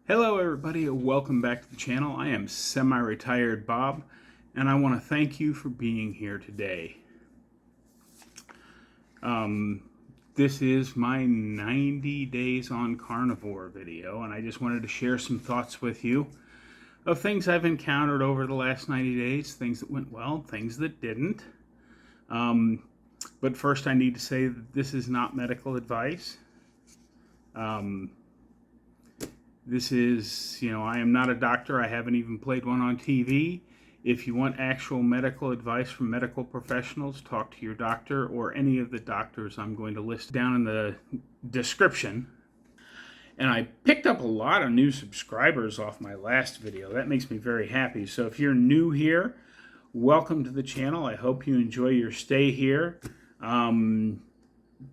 Hello everybody, welcome back to the channel. I am Semi-Retired Bob, and I want to thank you for being here today. This is my 90 days on carnivore video, and I just wanted to share some thoughts with you of things I've encountered over the last 90 days, things that went well, things that didn't. But first I need to say that this is not medical advice. This is, I am not a doctor. I haven't even played one on TV. If you want actual medical advice from medical professionals, talk to your doctor or any of the doctors I'm going to list down in the description. And I picked up a lot of new subscribers off my last video. That makes me very happy. So if you're new here, welcome to the channel. I hope you enjoy your stay here.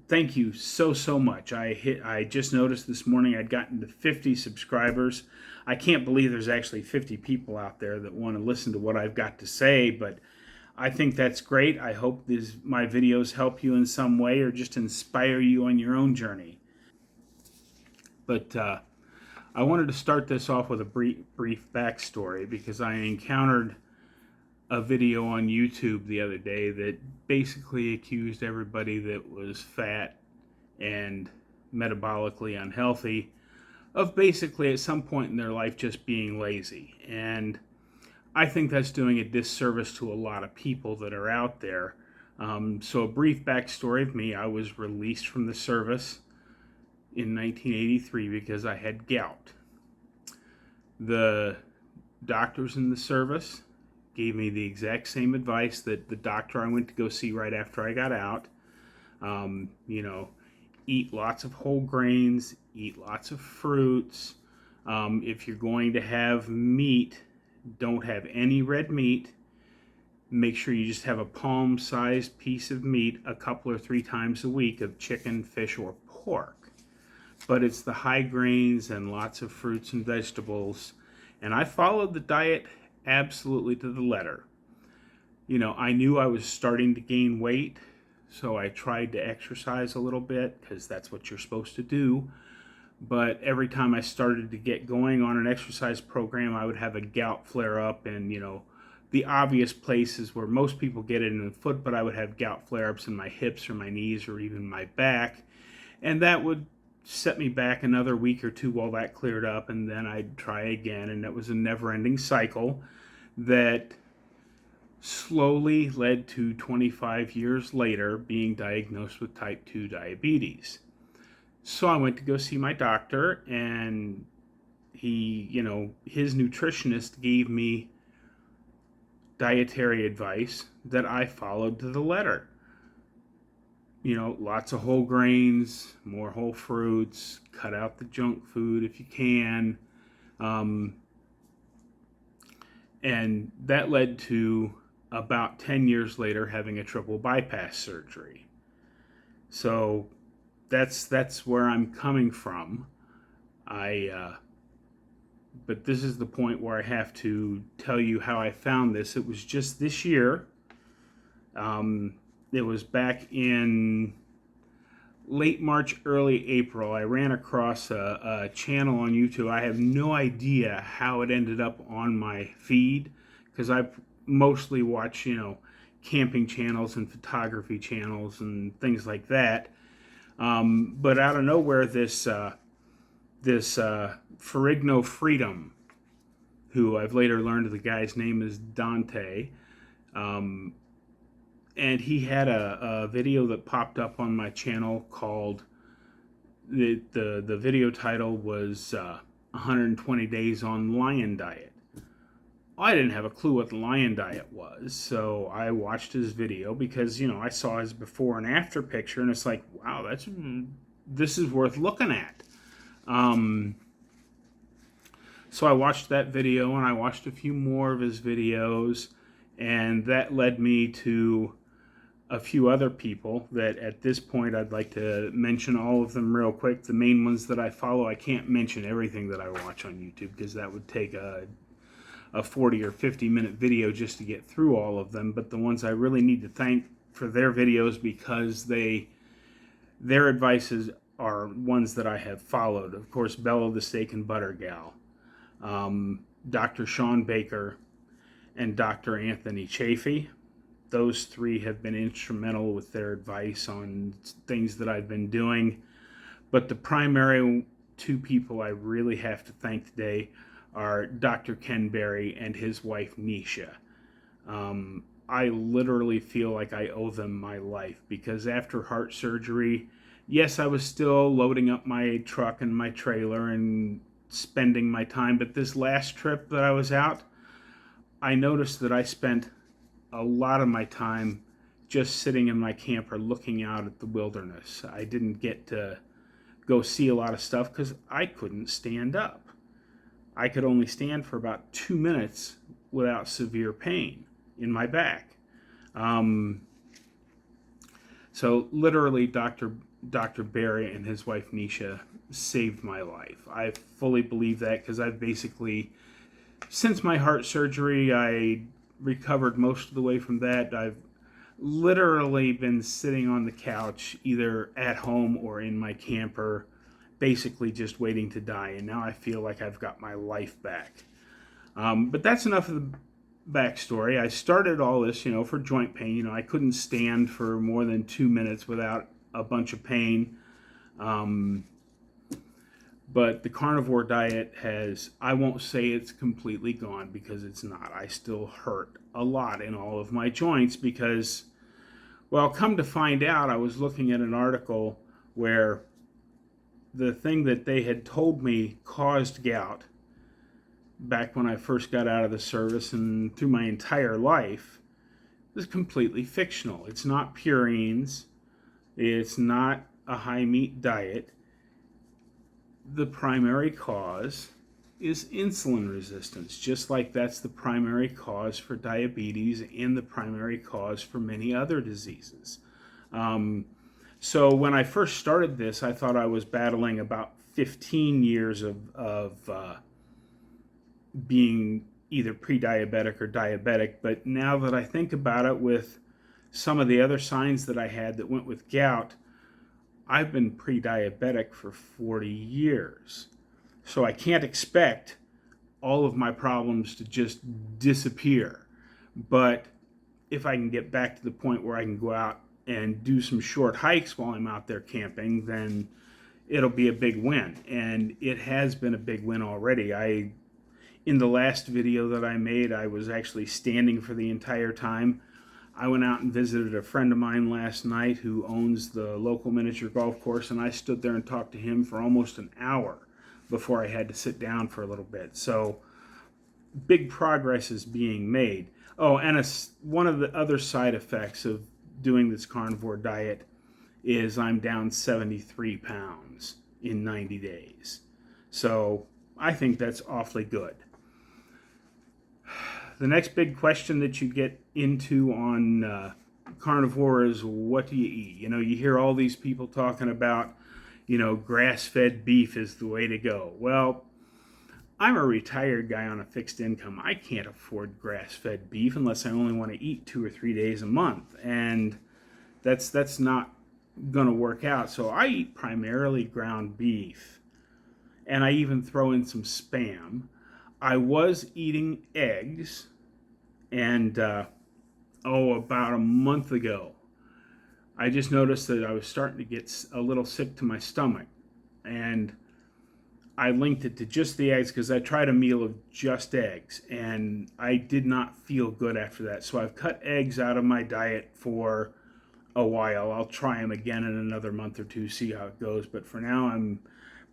Thank you so much. I just noticed this morning I'd gotten to 50 subscribers. I can't believe there's actually 50 people out there that want to listen to what I've got to say, but I think that's great. I hope my videos help you in some way or just inspire you on your own journey. But I wanted to start this off with a brief backstory because I encountered a video on YouTube the other day that basically accused everybody that was fat and metabolically unhealthy of basically at some point in their life just being lazy. And I think that's doing a disservice to a lot of people that are out there. So a brief backstory of me: I was released from the service in 1983 because I had gout. The doctors in the service gave me the exact same advice that the doctor I went to go see right after I got out. Eat lots of whole grains, eat lots of fruits. If you're going to have meat, don't have any red meat. Make sure you just have a palm-sized piece of meat a couple or 3 times a week of chicken, fish, or pork. But it's the high grains and lots of fruits and vegetables. And I followed the diet absolutely to the letter. I knew I was starting to gain weight, so I tried to exercise a little bit because that's what you're supposed to do. But every time I started to get going on an exercise program, I would have a gout flare up, and the obvious places where most people get it in the foot, but I would have gout flare ups in my hips or my knees or even my back, and that would set me back another week or two while that cleared up, and then I'd try again, and that was a never-ending cycle that slowly led to 25 years later being diagnosed with type 2 diabetes. So I went to go see my doctor, and he, his nutritionist gave me dietary advice that I followed to the letter. Lots of whole grains, more whole fruits, cut out the junk food if you can. And that led to about 10 years later having a triple bypass surgery. So that's where I'm coming from. But this is the point where I have to tell you how I found this. It was just this year. It was back in late March, early April. I ran across a channel on YouTube. I have no idea how it ended up on my feed because I mostly watch, camping channels and photography channels and things like that. But out of nowhere, this Ferrigno Freedom, who I've later learned the guy's name is Dante, and he had a video that popped up on my channel called, the video title was 120 Days on Lion Diet. I didn't have a clue what the lion diet was, so I watched his video because, I saw his before and after picture, and it's like, wow, this is worth looking at. So I watched that video, and I watched a few more of his videos, and that led me to a few other people that at this point I'd like to mention all of them real quick. The main ones that I follow, I can't mention everything that I watch on YouTube because that would take a 40 or 50 minute video just to get through all of them, but the ones I really need to thank for their videos because their advices are ones that I have followed. Of course, Bella the Steak and Butter Gal. Dr. Sean Baker, and Dr. Anthony Chafee. Those three have been instrumental with their advice on things that I've been doing. But the primary two people I really have to thank today are Dr. Ken Berry and his wife Nisha. I literally feel like I owe them my life, because after heart surgery, yes, I was still loading up my truck and my trailer and spending my time, but this last trip that I was out, I noticed that I spent a lot of my time just sitting in my camper looking out at the wilderness. I didn't get to go see a lot of stuff because I couldn't stand up. I could only stand for about 2 minutes without severe pain in my back. So literally Dr. Barry and his wife Nisha saved my life. I fully believe that, because I've basically, since my heart surgery, I recovered most of the way from that. I've literally been sitting on the couch, either at home or in my camper, basically just waiting to die. And now I feel like I've got my life back. But that's enough of the backstory. I started all this, for joint pain. I couldn't stand for more than 2 minutes without a bunch of pain. But the carnivore diet has, I won't say it's completely gone, because it's not. I still hurt a lot in all of my joints because, well, come to find out, I was looking at an article where the thing that they had told me caused gout back when I first got out of the service and through my entire life is completely fictional. It's not purines. It's not a high meat diet. The primary cause is insulin resistance, just like that's the primary cause for diabetes and the primary cause for many other diseases. So when I first started this, I thought I was battling about 15 years of being either pre-diabetic or diabetic. But now that I think about it, with some of the other signs that I had that went with gout, I've been pre-diabetic for 40 years. So I can't expect all of my problems to just disappear. But if I can get back to the point where I can go out and do some short hikes while I'm out there camping, then it'll be a big win. And it has been a big win already. In the last video that I made, I was actually standing for the entire time. I went out and visited a friend of mine last night who owns the local miniature golf course, and I stood there and talked to him for almost an hour before I had to sit down for a little bit. So big progress is being made. Oh, and one of the other side effects of doing this carnivore diet is I'm down 73 pounds in 90 days. So I think that's awfully good. The next big question that you get into on carnivore is, what do you eat? You hear all these people talking about, grass-fed beef is the way to go. Well, I'm a retired guy on a fixed income. I can't afford grass-fed beef unless I only want to eat 2 or 3 days a month. And that's not going to work out. So I eat primarily ground beef. And I even throw in some Spam. I was eating eggs, and about a month ago, I just noticed that I was starting to get a little sick to my stomach, and I linked it to just the eggs because I tried a meal of just eggs, and I did not feel good after that. So I've cut eggs out of my diet for a while. I'll try them again in another month or two, see how it goes, but for now I'm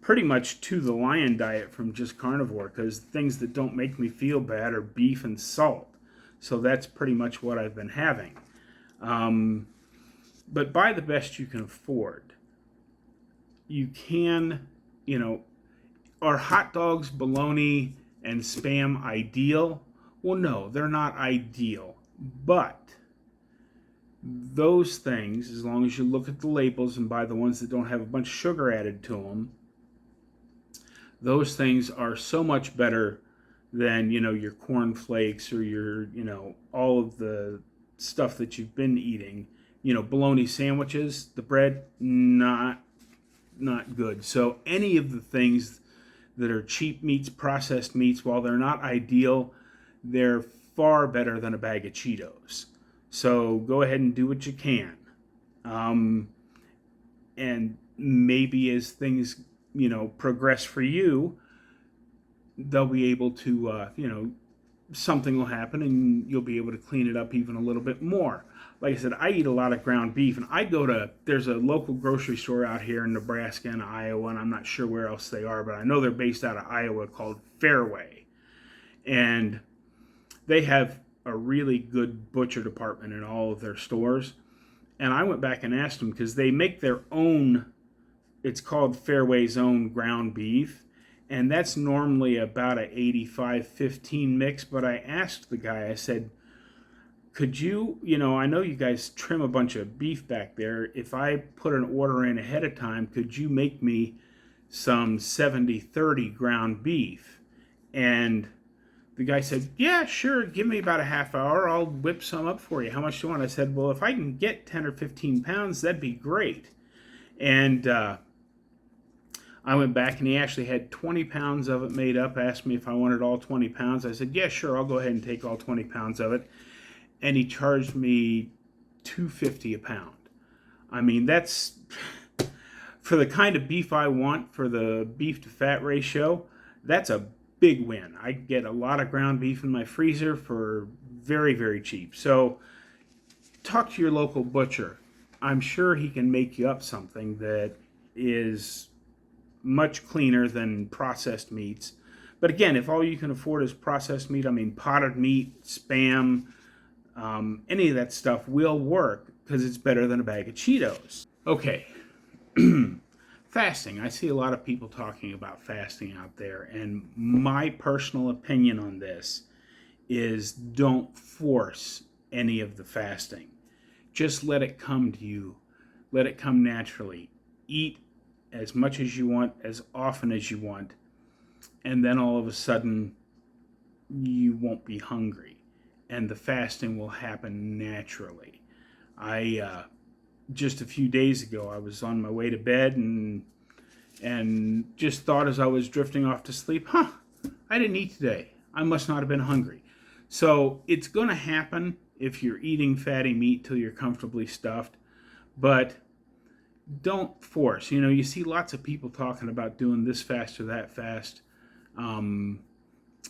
pretty much to the lion diet from just carnivore, because things that don't make me feel bad are beef and salt. So that's pretty much what I've been having. But buy the best you can afford. You can, are hot dogs, bologna, and Spam ideal? Well, no, they're not ideal. But those things, as long as you look at the labels and buy the ones that don't have a bunch of sugar added to them, those things are so much better than, your corn flakes or your, all of the stuff that you've been eating. Bologna sandwiches, the bread, not good. So any of the things that are cheap meats, processed meats. While they're not ideal, they're far better than a bag of Cheetos. So go ahead and do what you can. And maybe as things, progress for you, they'll be able to, something will happen and you'll be able to clean it up even a little bit more. Like I said, I eat a lot of ground beef, and there's a local grocery store out here in Nebraska and Iowa, and I'm not sure where else they are, but I know they're based out of Iowa, called Fairway. And they have a really good butcher department in all of their stores. And I went back and asked them, because they make their own, it's called Fairway's own ground beef. And that's normally about an 85-15 mix. But I asked the guy, I said, could you, I know you guys trim a bunch of beef back there. If I put an order in ahead of time, could you make me some 70-30 ground beef? And the guy said, yeah, sure, give me about a half hour. I'll whip some up for you. How much do you want? I said, well, if I can get 10 or 15 pounds, that'd be great. And I went back, and he actually had 20 pounds of it made up, asked me if I wanted all 20 pounds. I said, yeah, sure, I'll go ahead and take all 20 pounds of it. And he charged me $2.50 a pound. I mean, that's, for the kind of beef I want, for the beef to fat ratio, that's a big win. I get a lot of ground beef in my freezer for very, very cheap. So talk to your local butcher. I'm sure he can make you up something that is much cleaner than processed meats. But again, if all you can afford is processed meat, I mean, potted meat, Spam, any of that stuff will work, because it's better than a bag of Cheetos. Okay. Fasting. I see a lot of people talking about fasting out there, and my personal opinion on this is don't force any of the fasting. Just let it come to you. Let it come naturally. Eat as much as you want, as often as you want, and then all of a sudden you won't be hungry, and the fasting will happen naturally. Just a few days ago, I was on my way to bed and just thought, as I was drifting off to sleep, I didn't eat today. I must not have been hungry. So it's going to happen if you're eating fatty meat till you're comfortably stuffed, but don't force. You see lots of people talking about doing this fast or that fast. And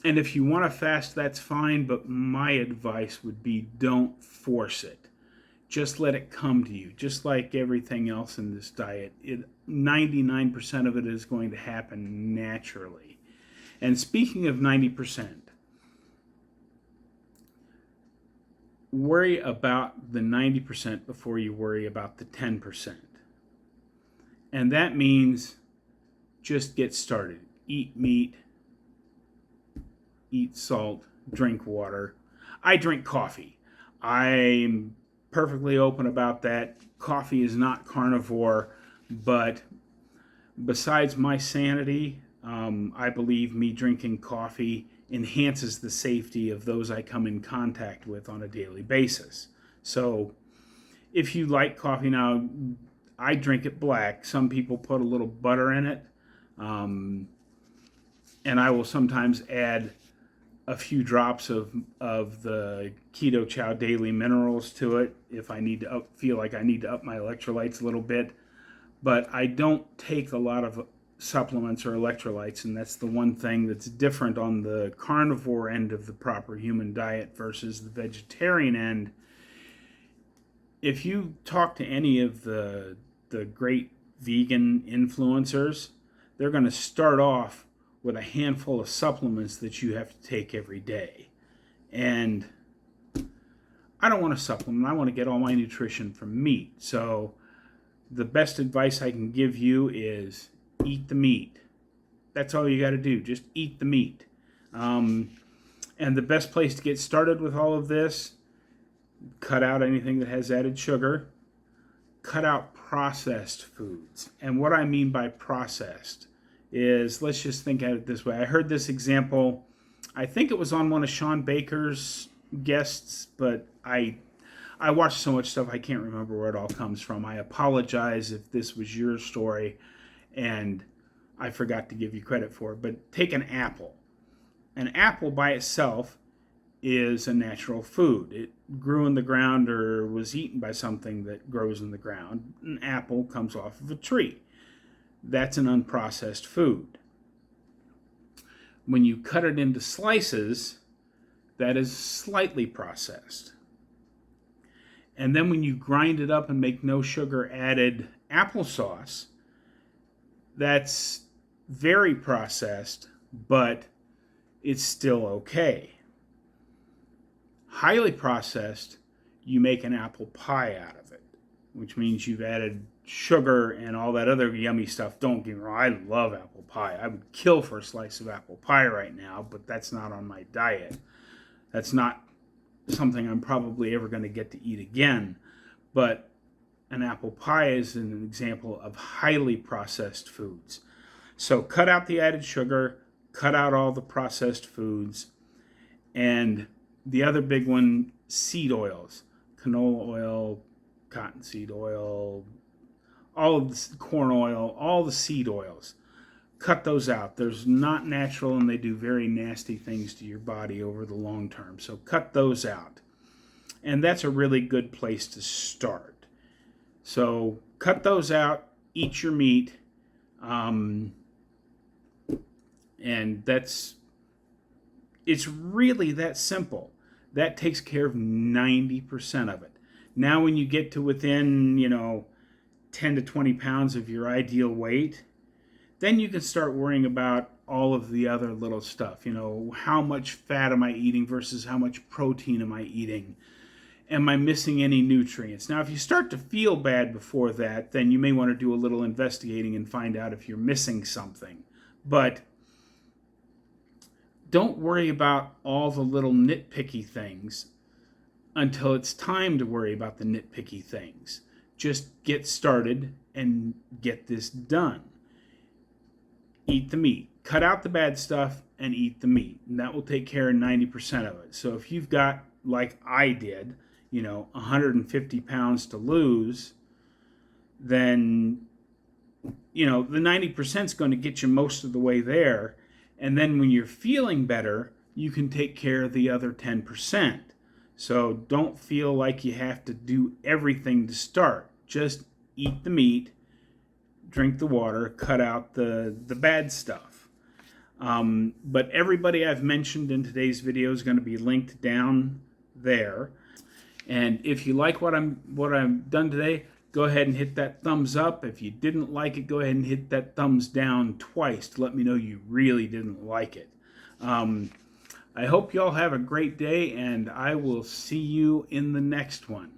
if you want to fast, that's fine, but my advice would be don't force it. Just let it come to you. Just like everything else in this diet, 99% of it is going to happen naturally. And speaking of 90%, worry about the 90% before you worry about the 10%. And that means just get started. Eat meat, eat salt, drink water. I drink coffee. I'm perfectly open about that. Coffee is not carnivore, but besides my sanity, I believe me drinking coffee enhances the safety of those I come in contact with on a daily basis. So if you like coffee, now I drink it black. Some people put a little butter in it, and I will sometimes add a few drops of the Keto Chow Daily Minerals to it if I need to feel like I need to up my electrolytes a little bit. But I don't take a lot of supplements or electrolytes, and that's the one thing that's different on the carnivore end of the proper human diet versus the vegetarian end. If you talk to any of the great vegan influencers, they're going to start off with a handful of supplements that you have to take every day. And I don't want to supplement. I want to get all my nutrition from meat. So the best advice I can give you is eat the meat. That's all you got to do. Just eat the meat. And the best place to get started with all of this, cut out anything that has added sugar. Cut out processed foods. And what I mean by processed is, let's just think of it this way. I heard this example, I think it was on one of Sean Baker's guests, but I watch so much stuff I can't remember where it all comes from. I apologize if this was your story. And I forgot to give you credit for. But take an apple. An apple by itself is a natural food. It grew in the ground or was eaten by something that grows in the ground. An apple comes off of a tree. That's an unprocessed food. When you cut it into slices, that is slightly processed. And then when you grind it up and make no sugar added applesauce, that's very processed, but it's still okay. Highly processed, you make an apple pie out of it, which means you've added sugar and all that other yummy stuff. Don't get me wrong, I love apple pie. I would kill for a slice of apple pie right now, but that's not on my diet. That's not something I'm probably ever going to get to eat again. But an apple pie is an example of highly processed foods. So cut out the added sugar, cut out all the processed foods, and the other big one, seed oils, canola oil, cottonseed oil, all of the corn oil, all the seed oils. Cut those out. There's not natural, and they do very nasty things to your body over the long term. So cut those out. And that's a really good place to start. So cut those out, eat your meat, and it's really that simple. That takes care of 90% of it. Now when you get to within, 10 to 20 pounds of your ideal weight, then you can start worrying about all of the other little stuff. How much fat am I eating versus how much protein am I eating? Am I missing any nutrients? Now, if you start to feel bad before that, then you may want to do a little investigating and find out if you're missing something. But don't worry about all the little nitpicky things until it's time to worry about the nitpicky things. Just get started and get this done. Eat the meat. Cut out the bad stuff and eat the meat. And that will take care of 90% of it. So if you've got, like I did, 150 pounds to lose, then, the 90% is going to get you most of the way there. And then when you're feeling better, you can take care of the other 10%. So don't feel like you have to do everything to start. Just eat the meat, drink the water, cut out the bad stuff. But everybody I've mentioned in today's video is going to be linked down there. And if you like what I've done today, go ahead and hit that thumbs up. If you didn't like it, go ahead and hit that thumbs down twice to let me know you really didn't like it. I hope you all have a great day, and I will see you in the next one.